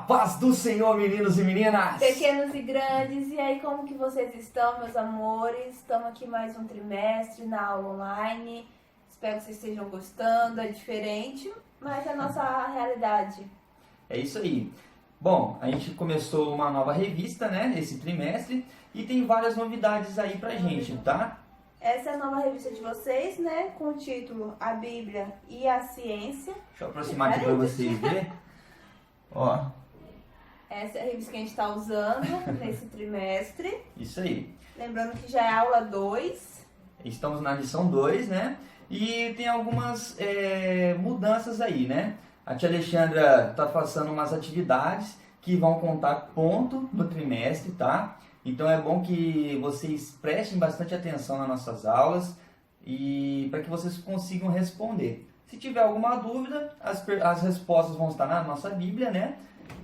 paz do Senhor, meninos e meninas! Pequenos e grandes, e aí como que vocês estão, meus amores? Estamos aqui mais um trimestre na aula online. Espero que vocês estejam gostando, é diferente, mas é a nossa realidade. É isso aí. Bom, a gente começou uma nova revista, né, esse trimestre, e tem várias novidades aí pra gente, tá? Essa é a nova revista de vocês, né, com o título A Bíblia e a Ciência. Deixa eu aproximar aqui pra vocês verem. Ó, Essa é a revista que a gente está usando nesse trimestre. isso aí. Lembrando que já é aula 2. Estamos na lição 2, né? E tem algumas mudanças aí, né? A tia Alexandra tá passando umas atividades que vão contar ponto no trimestre, tá? Então é bom que vocês prestem bastante atenção nas nossas aulas e para que vocês consigam responder. Se tiver alguma dúvida, as respostas vão estar na nossa Bíblia, né?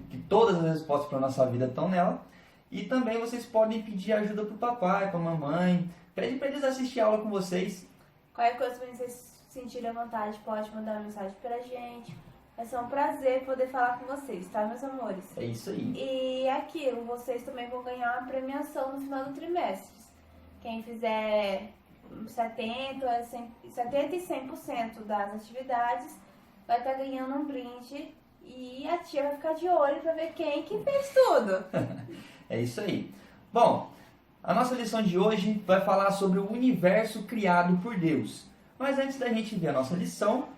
Que todas as respostas para a nossa vida estão nela. E também vocês podem pedir ajuda para o papai, para a mamãe. Pede para eles assistir a aula com vocês. Qualquer coisa que vocês sentirem à vontade, pode mandar uma mensagem pra gente. Vai ser um prazer poder falar com vocês, tá, meus amores? É isso aí. E aquilo, vocês também vão ganhar uma premiação no final do trimestre. Quem fizer 70 e 100% das atividades vai estar ganhando um brinde. E a tia vai ficar de olho pra ver quem que fez tudo. É isso aí. Bom, a nossa lição de hoje vai falar sobre o universo criado por Deus. Mas antes da gente ver a nossa lição,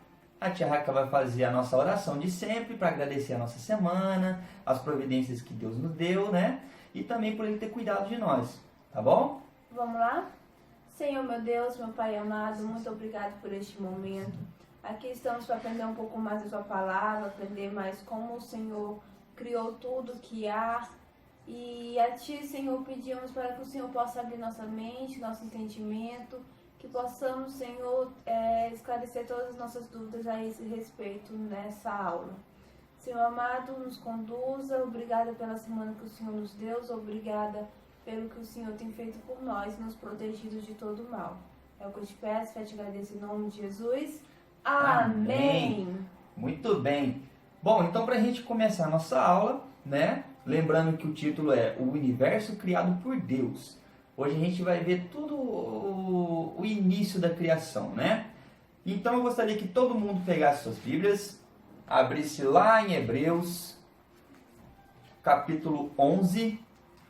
a tia Raca vai fazer a nossa oração de sempre para agradecer a nossa semana, as providências que Deus nos deu, né? E também por Ele ter cuidado de nós, tá bom? Vamos lá? Senhor, meu Deus, meu Pai amado, muito obrigado por este momento. Aqui estamos para aprender um pouco mais da Sua palavra, aprender mais como o Senhor criou tudo que há. E a Ti, Senhor, pedimos para que o Senhor possa abrir nossa mente, nosso entendimento, que possamos, Senhor, esclarecer todas as nossas dúvidas a esse respeito nessa aula. Senhor amado, nos conduza, obrigada pela semana que o Senhor nos deu, obrigada pelo que o Senhor tem feito por nós, nos protegido de todo mal. É o que eu te peço, eu te agradeço em nome de Jesus. Amém. Muito bem. Bom, então para a gente começar a nossa aula, né? Lembrando que o título é O Universo Criado por Deus. Hoje a gente vai ver tudo o início da criação, né? Então eu gostaria que todo mundo pegasse suas Bíblias, abrisse lá em Hebreus, capítulo 11,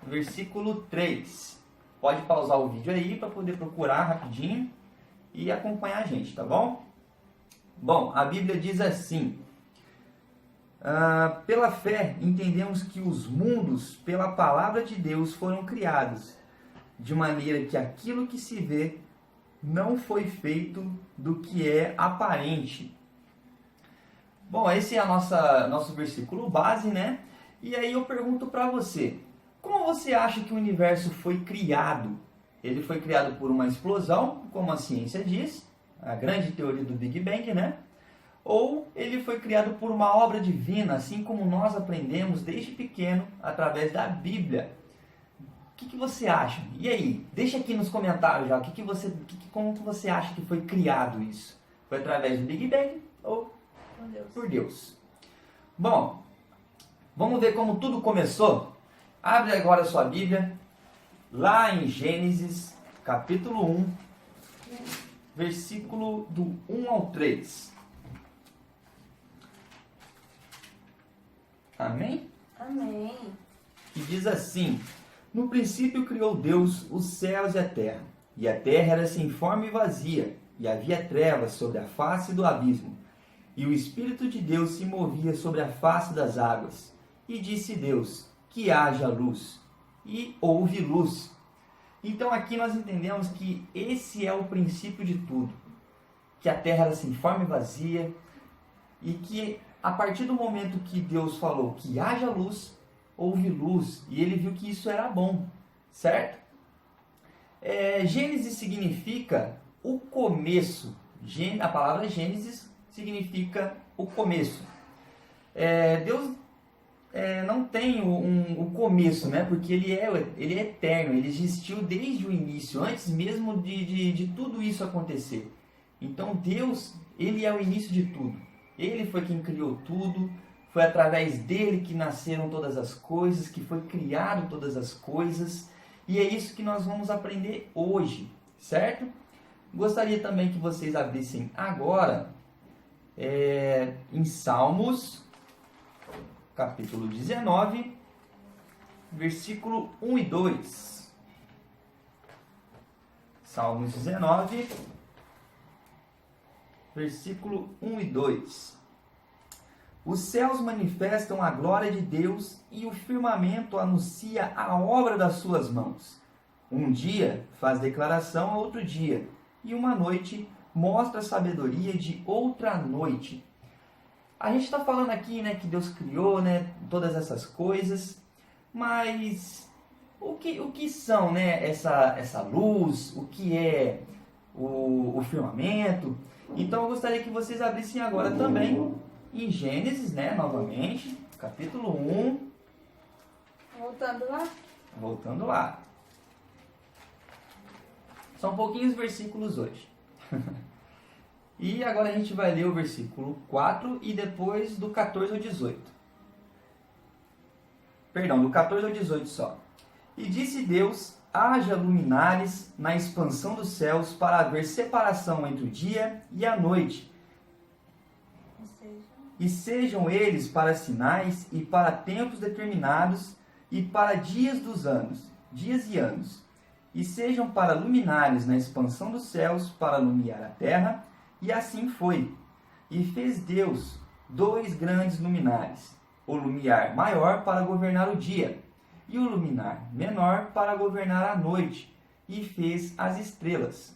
versículo 3. Pode pausar o vídeo aí para poder procurar rapidinho e acompanhar a gente, tá bom? Bom, a Bíblia diz assim: pela fé entendemos que os mundos, pela palavra de Deus, foram criados, de maneira que aquilo que se vê não foi feito do que é aparente. Bom, esse é nosso versículo base, né? E aí eu pergunto para você, como você acha que o universo foi criado? Ele foi criado por uma explosão, como a ciência diz, a grande teoria do Big Bang, né? Ou ele foi criado por uma obra divina, assim como nós aprendemos desde pequeno através da Bíblia. O que você acha? E aí? Deixa aqui nos comentários já. Como que você acha que foi criado isso? Foi através do Big Bang ou por Deus? Bom, vamos ver como tudo começou? Abre agora a sua Bíblia, lá em Gênesis, capítulo 1, versículo do 1 ao 3. Amém? Amém. E diz assim: no princípio criou Deus os céus e a terra era sem forma e vazia, e havia trevas sobre a face do abismo, e o Espírito de Deus se movia sobre a face das águas. E disse Deus: que haja luz, e houve luz. Então aqui nós entendemos que esse é o princípio de tudo, que a terra era sem forma e vazia, e que a partir do momento que Deus falou que haja luz, houve luz, e ele viu que isso era bom, certo? Gênesis significa o começo. A palavra Gênesis significa o começo. Deus não tem o começo, né? Porque ele é eterno, ele existiu desde o início, antes mesmo de tudo isso acontecer. Então Deus, ele é o início de tudo. Ele foi quem criou tudo, foi através dele que nasceram todas as coisas, que foi criado todas as coisas, e é isso que nós vamos aprender hoje, certo? Gostaria também que vocês abrissem agora em Salmos, capítulo 19, versículo 1 e 2. Salmos 19, versículo 1 e 2. Os céus manifestam a glória de Deus e o firmamento anuncia a obra das suas mãos. Um dia faz declaração a outro dia, e uma noite mostra a sabedoria de outra noite. A gente está falando aqui, né, que Deus criou, né, todas essas coisas, mas o que são, né, essa luz, o que é o firmamento? Então eu gostaria que vocês abrissem agora também em Gênesis, né, novamente, capítulo 1. Voltando lá? Voltando lá. São pouquinhos versículos hoje. E agora a gente vai ler o versículo 4 e depois do 14 ao 18. Perdão, do 14 ao 18 só. E disse Deus: haja luminares na expansão dos céus para haver separação entre o dia e a noite. E sejam eles para sinais e para tempos determinados e para dias dos anos, dias e anos. E sejam para luminares na expansão dos céus para alumiar a terra. E assim foi. E fez Deus 2 grandes luminares, o lumiar maior para governar o dia, e o luminar menor para governar a noite, e fez as estrelas.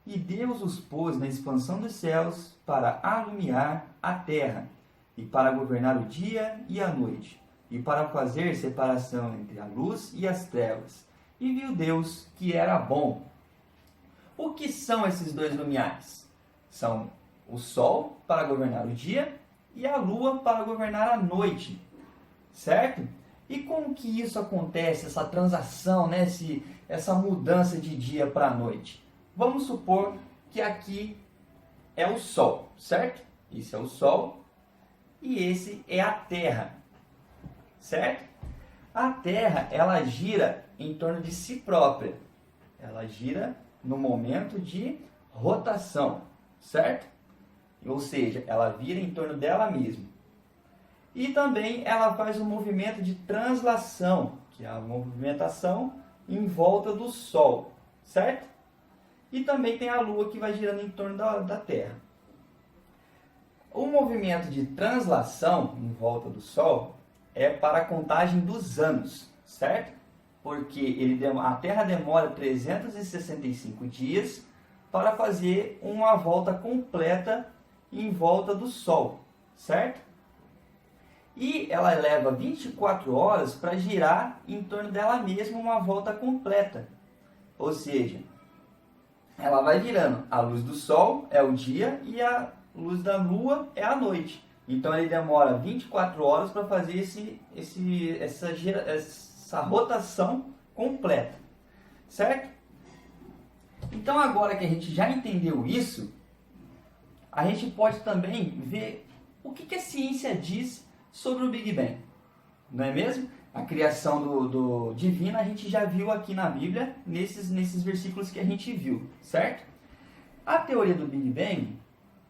E Deus os pôs na expansão dos céus para alumiar a terra, e para governar o dia e a noite, e para fazer separação entre a luz e as trevas. E viu Deus que era bom. O que são esses 2 luminares? São o sol para governar o dia e a lua para governar a noite, certo? E como que isso acontece, essa transação, né? Essa mudança de dia para noite? Vamos supor que aqui é o sol, certo? Esse é o sol e esse é a Terra, certo? A Terra, ela gira em torno de si própria. Ela gira no momento de rotação, certo? Ou seja, ela vira em torno dela mesma. E também ela faz um movimento de translação, que é a movimentação em volta do Sol, certo? E também tem a Lua que vai girando em torno da Terra. O movimento de translação em volta do Sol é para a contagem dos anos, certo? Porque a Terra demora 365 dias para fazer uma volta completa em volta do Sol, certo? E ela leva 24 horas para girar em torno dela mesma uma volta completa. Ou seja, ela vai virando. A luz do Sol é o dia e a luz da Lua é a noite. Então ele demora 24 horas para fazer essa rotação completa, certo? Então agora que a gente já entendeu isso, a gente pode também ver o que a ciência diz sobre o Big Bang, não é mesmo? A criação do divino a gente já viu aqui na Bíblia, nesses versículos que a gente viu, certo? A teoria do Big Bang,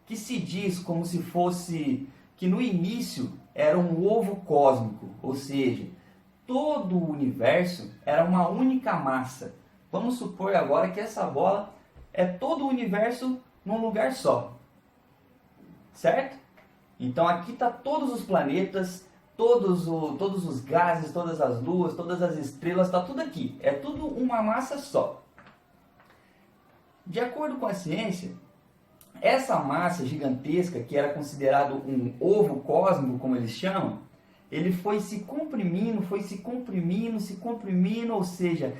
que se diz como se fosse que no início era um ovo cósmico, ou seja, todo o universo era uma única massa. Vamos supor agora que essa bola é todo o universo num lugar só, certo? Então aqui está todos os planetas, todos os gases, todas as luas, todas as estrelas, está tudo aqui. É tudo uma massa só. De acordo com a ciência, essa massa gigantesca, que era considerado um ovo cósmico, como eles chamam, ele foi se comprimindo, ou seja,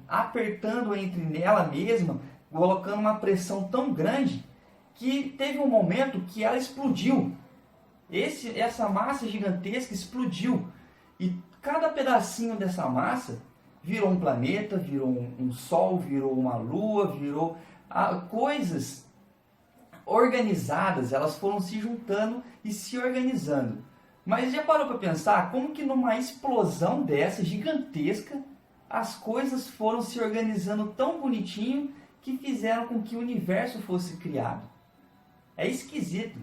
apertando entre nela mesma, colocando uma pressão tão grande que teve um momento que ela explodiu. Essa massa gigantesca explodiu e cada pedacinho dessa massa virou um planeta, virou um sol, virou uma lua, virou coisas organizadas. Elas foram se juntando e se organizando. Mas já parou para pensar como que numa explosão dessa gigantesca, as coisas foram se organizando tão bonitinho que fizeram com que o universo fosse criado? É esquisito.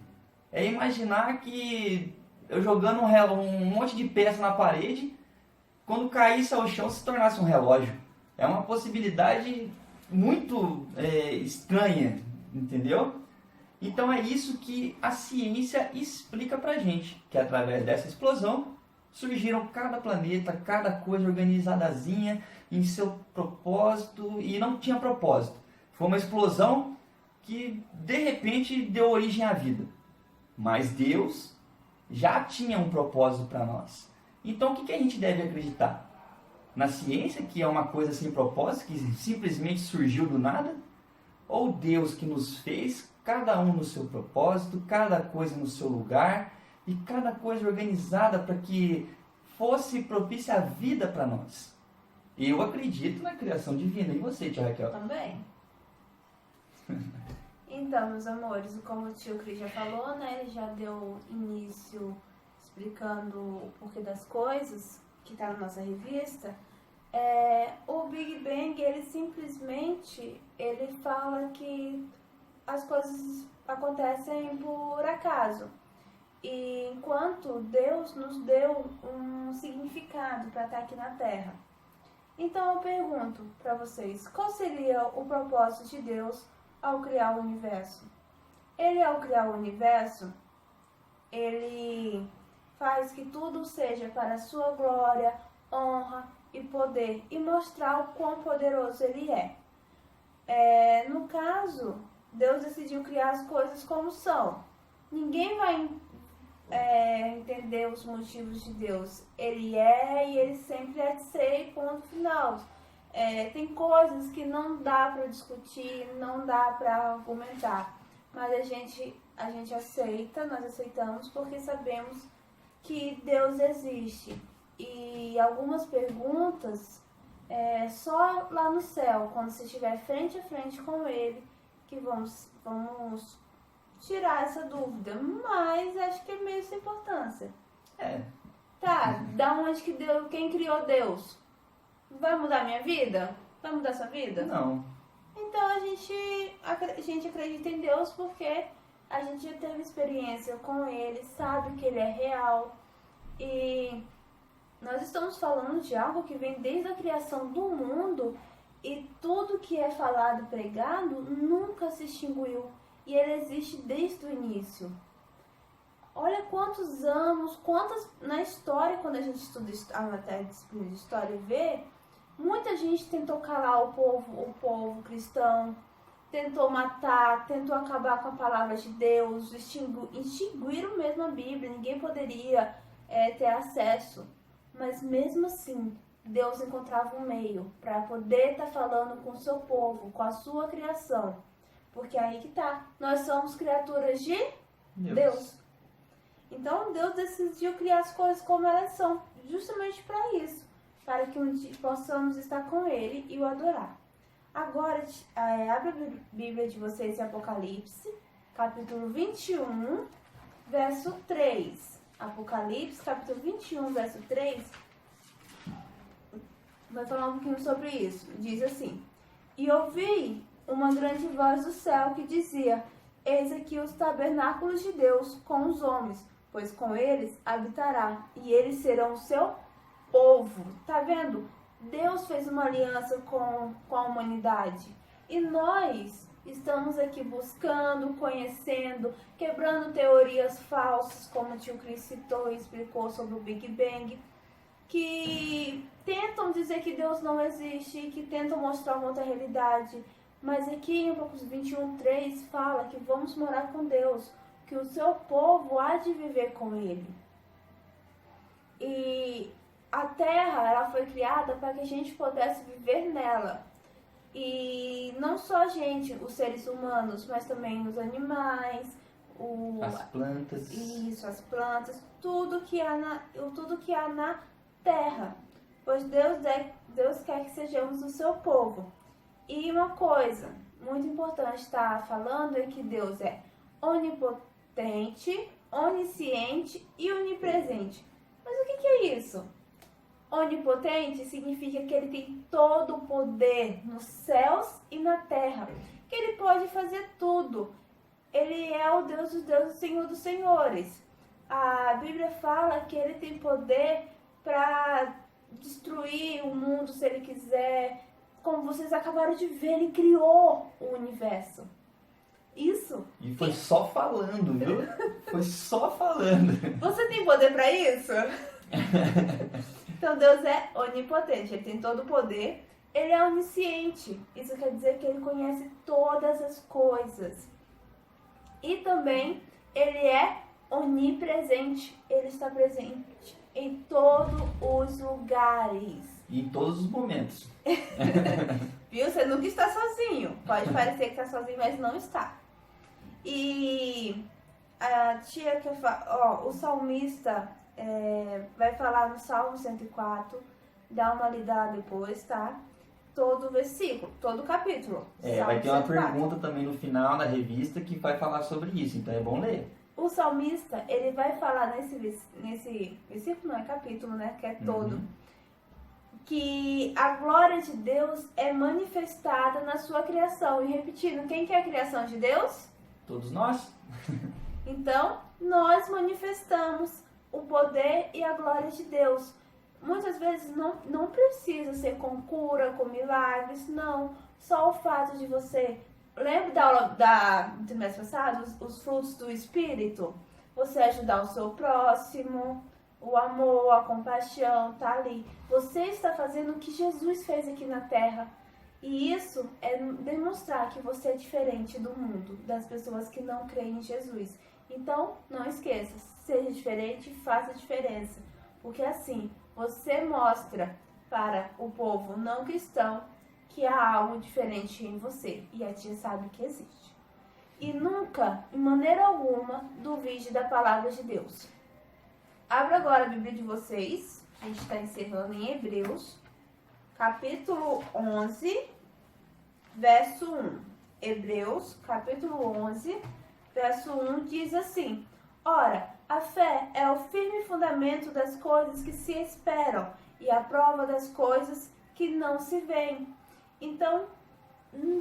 É imaginar que eu jogando um monte de peça na parede, quando caísse ao chão se tornasse um relógio. É uma possibilidade muito estranha, entendeu? Então é isso que a ciência explica pra gente, que através dessa explosão surgiram cada planeta, cada coisa organizadazinha em seu propósito, e não tinha propósito. Foi uma explosão que de repente deu origem à vida. Mas Deus já tinha um propósito para nós. Então o que a gente deve acreditar? Na ciência, que é uma coisa sem propósito, que simplesmente surgiu do nada? Ou Deus que nos fez, cada um no seu propósito, cada coisa no seu lugar, e cada coisa organizada para que fosse propícia a vida para nós? Eu acredito na criação divina. E você, tia Raquel? Também. Então, meus amores, como o tio Cris já falou, né? Ele já deu início explicando o porquê das coisas, que está na nossa revista. O Big Bang, ele simplesmente fala que as coisas acontecem por acaso. E enquanto Deus nos deu um significado para estar aqui na Terra. Então eu pergunto para vocês, qual seria o propósito de Deus ao criar o universo? Ele, ao criar o universo, ele faz que tudo seja para a sua glória, honra e poder, e mostrar o quão poderoso ele é. No caso, Deus decidiu criar as coisas como são. Ninguém vai entender os motivos de Deus. Ele é e ele sempre é de ser, ponto final. Tem coisas que não dá para discutir, não dá para argumentar, mas a gente aceita, nós aceitamos porque sabemos que Deus existe. E algumas perguntas só lá no céu, quando você estiver frente a frente com ele, que vamos tirar essa dúvida, mas acho que é meio sem importância. Tá, da onde que Deus, quem criou Deus? Vai mudar minha vida? Vai mudar sua vida? Não. Então a gente acredita em Deus porque a gente já teve experiência com ele, sabe que ele é real. E nós estamos falando de algo que vem desde a criação do mundo, e tudo que é falado e pregado nunca se extinguiu. E ele existe desde o início. Olha quantos anos, na história, quando a gente estuda a matéria de disciplina de história, vê, muita gente tentou calar o povo cristão, tentou matar, tentou acabar com a palavra de Deus, extinguiram mesmo a Bíblia, ninguém poderia ter acesso. Mas mesmo assim, Deus encontrava um meio para poder estar falando com o seu povo, com a sua criação. Porque aí que tá, nós somos criaturas de Deus. Então Deus decidiu criar as coisas como elas são, justamente para isso, para que um dia possamos estar com Ele e o adorar. Agora, abre a Bíblia de vocês em Apocalipse, capítulo 21, verso 3. Apocalipse, capítulo 21, verso 3, vai falar um pouquinho sobre isso. Diz assim: E ouvi uma grande voz do céu que dizia: Eis aqui os tabernáculos de Deus com os homens, pois com eles habitará, e eles serão o seu povo. Tá vendo? Deus fez uma aliança com a humanidade. E nós estamos aqui buscando, conhecendo, quebrando teorias falsas, como o tio Cris citou e explicou sobre o Big Bang, que tentam dizer que Deus não existe, que tentam mostrar uma outra realidade. Mas aqui em Apocalipse 21:3 fala que vamos morar com Deus, que o seu povo há de viver com Ele. E a Terra, ela foi criada para que a gente pudesse viver nela. E não só a gente, os seres humanos, mas também os animais, as plantas. Isso, as plantas, tudo que há na Terra. Pois Deus quer que sejamos o seu povo. E uma coisa muito importante estar falando é que Deus é onipotente, onisciente e onipresente. Mas o que é isso? Onipotente significa que ele tem todo o poder nos céus e na terra, que ele pode fazer tudo. Ele é o Deus dos deuses, o Senhor dos senhores. A Bíblia fala que ele tem poder para destruir o mundo se ele quiser. Como vocês acabaram de ver, ele criou o universo. Isso. E foi só falando, viu? Foi só falando. Você tem poder para isso? Então Deus é onipotente, ele tem todo o poder, ele é onisciente. Isso quer dizer que ele conhece todas as coisas. E também ele é onipresente, ele está presente em todos os lugares. E em todos os momentos. Viu? Você nunca está sozinho. Pode parecer que está sozinho, mas não está. E a tia que fala, o salmista vai falar no Salmo 104, dá uma lida depois, tá? Todo o versículo, todo o capítulo. Vai ter uma 104. pergunta também no final da revista que vai falar sobre isso, então é bom ler. O salmista, ele vai falar nesse versículo, não é capítulo, né? Que é todo. Que a glória de Deus é manifestada na sua criação. E repetindo, quem que é a criação de Deus? Todos nós. Então, nós manifestamos o poder e a glória de Deus. Muitas vezes não precisa ser com cura, com milagres, não. Só o fato de você... Lembra da aula do mês passado? Os frutos do Espírito? Você ajudar o seu próximo, o amor, a compaixão, tá ali. Você está fazendo o que Jesus fez aqui na Terra. E isso é demonstrar que você é diferente do mundo, das pessoas que não creem em Jesus. Então, não esqueça, seja diferente, faça diferença. Porque assim, você mostra para o povo não cristão que há algo diferente em você. E a tia sabe que existe. E nunca, em maneira alguma, duvide da palavra de Deus. Abra agora a Bíblia de vocês. A gente está encerrando em Hebreus, capítulo 11, verso 1. Hebreus, capítulo 11, verso 1 diz assim: Ora, a fé é o firme fundamento das coisas que se esperam e a prova das coisas que não se veem. Então,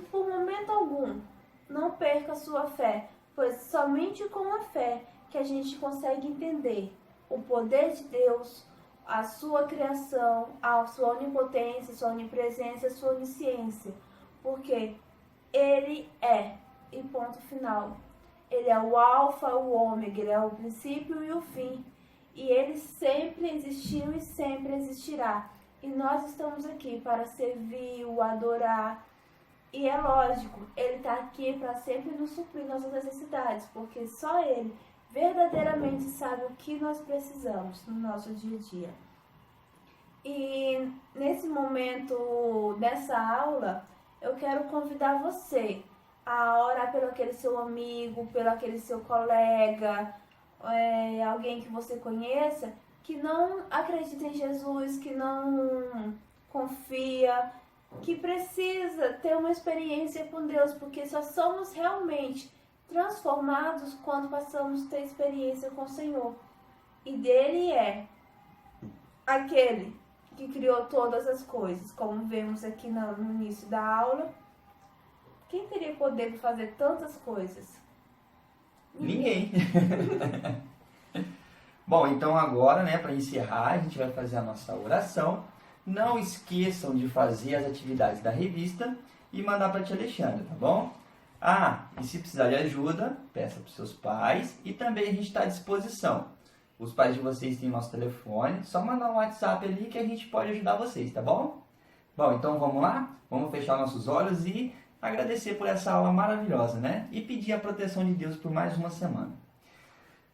por momento algum, não perca a sua fé, pois somente com a fé que a gente consegue entender o poder de Deus, a sua criação, a sua onipotência, a sua onipresença, a sua onisciência. Porque Ele é, e ponto final. Ele é o alfa, o ômega, ele é o princípio e o fim. E ele sempre existiu e sempre existirá. E nós estamos aqui para servir, adorar. E é lógico, ele está aqui para sempre nos suprir nossas necessidades, porque só ele verdadeiramente sabe o que nós precisamos no nosso dia a dia. E nesse momento, nessa aula, eu quero convidar você a orar pelo aquele seu amigo, pelo aquele seu colega, alguém que você conheça, que não acredita em Jesus, que não confia, que precisa ter uma experiência com Deus, porque só somos realmente transformados quando passamos a ter experiência com o Senhor. E dele é aquele que criou todas as coisas, como vemos aqui no início da aula. Quem teria poder de fazer tantas coisas? Ninguém. Bom, então agora, para encerrar, a gente vai fazer a nossa oração. Não esqueçam de fazer as atividades da revista e mandar para a tia Alexandra, tá bom? E se precisar de ajuda, peça para os seus pais e também a gente está à disposição. Os pais de vocês têm nosso telefone, só mandar um WhatsApp ali que a gente pode ajudar vocês, tá bom? Bom, então vamos lá? Vamos fechar nossos olhos e agradecer por essa aula maravilhosa, né? E pedir a proteção de Deus por mais uma semana.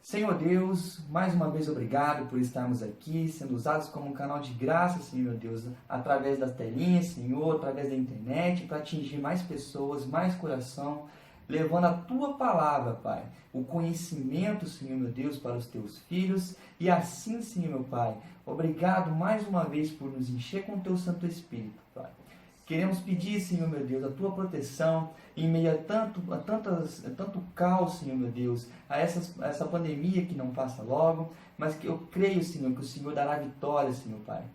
Senhor Deus, mais uma vez obrigado por estarmos aqui, sendo usados como um canal de graça, Senhor Deus, através das telinhas, Senhor, através da internet, para atingir mais pessoas, mais coração, levando a Tua palavra, Pai, o conhecimento, Senhor meu Deus, para os Teus filhos, e assim, Senhor meu Pai, obrigado mais uma vez por nos encher com o Teu Santo Espírito, Pai. Queremos pedir, Senhor meu Deus, a Tua proteção em meio a tanto caos, Senhor meu Deus, a essa pandemia que não passa logo, mas que eu creio, Senhor, que o Senhor dará vitória, Senhor Pai.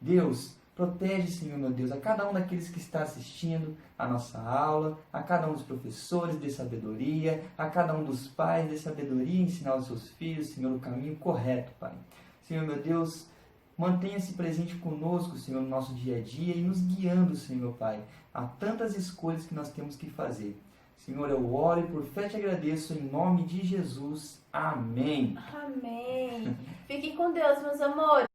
Deus, protege, Senhor meu Deus, a cada um daqueles que está assistindo a nossa aula, a cada um dos professores de sabedoria, a cada um dos pais de sabedoria, ensinar aos seus filhos, Senhor, o caminho correto, Pai. Senhor meu Deus, mantenha-se presente conosco, Senhor, no nosso dia a dia e nos guiando, Senhor Pai, a tantas escolhas que nós temos que fazer. Senhor, eu oro e por fé te agradeço em nome de Jesus. Amém. Amém. Fiquem com Deus, meus amores.